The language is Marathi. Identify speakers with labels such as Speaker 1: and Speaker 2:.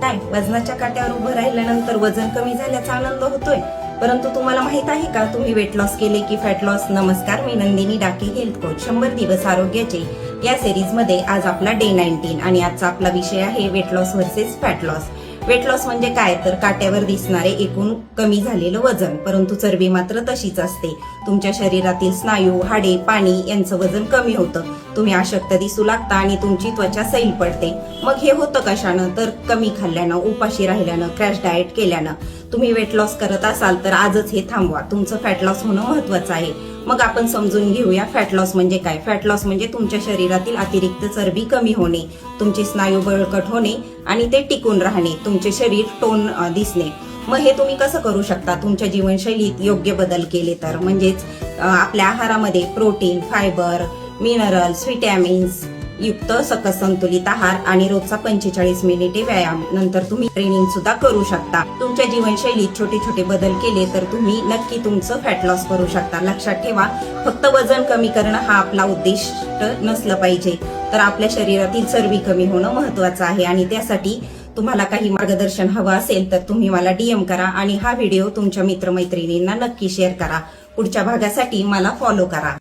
Speaker 1: काय वजनाच्या काट्यावर उभं राहिल्यानंतर वजन कमी झाल्याचा आनंद होतोय, परंतु तुम्हाला माहित आहे का तुम्ही वेट लॉस केले की फॅट लॉस? नमस्कार, मी नंदिनी डाके, हेल्थ कोच. 100 दिवस आरोग्याचे या सिरीज मध्ये आज आपला डे 19 आणि आजचा आपला विषय आहे weight loss versus fat loss. Weight loss म्हणजे काय तर काट्यावर दिसणारे एकूण कमी झालेलं वजन, परंतु चरबी मात्र तशीच असते. तुमच्या शरीरातील स्नायू, हाडे, पाणी यांचं वजन कमी होतं. तुम्ही अशक्त दिसू लागता आणि तुमची त्वचा सैल पडते. मग हे होतं कशानं? तर कमी खाल्ल्यानं, उपाशी राहिल्यानं, क्रॅश डाएट केल्यानं. तुम्ही वेट लॉस करत असाल तर आजच हे थांबवा. तुमचं फॅट लॉस होणं महत्वाचं आहे. मग आपण समजून घेऊया फॅट लॉस म्हणजे काय. फॅट लॉस म्हणजे तुमच्या शरीरातील अतिरिक्त चरबी कमी होणे, तुमचे स्नायू बळकट होणे आणि ते टिकून राहणे, तुमचे शरीर टोन दिसणे. मग हे तुम्ही कसं करू शकता? तुमच्या जीवनशैलीत योग्य बदल केले तर, म्हणजेच आपल्या आहारामध्ये प्रोटीन, फायबर, मिनरल्स, व्हिटॅमिन्स युक्त सकस संतुलित आहार आणि रोजचा 45 मिनिटे व्यायाम. नंतर तुम्ही ट्रेनिंग सुद्धा करू शकता. तुमच्या जीवनशैलीत छोटे छोटे बदल केले तर तुम्ही नक्की तुमचं फॅट लॉस करू शकता. लक्षात ठेवा, फक्त वजन कमी करणं हा आपला उद्दिष्ट नसलं पाहिजे, तर आपल्या शरीरातील चरबी कमी होणं महत्वाचं आहे. आणि त्यासाठी तुम्हाला काही मार्गदर्शन हवं असेल तर तुम्ही मला DM करा आणि हा व्हिडिओ तुमच्या मित्रमैत्रिणींना नक्की शेअर करा. पुढच्या भागासाठी मला फॉलो करा.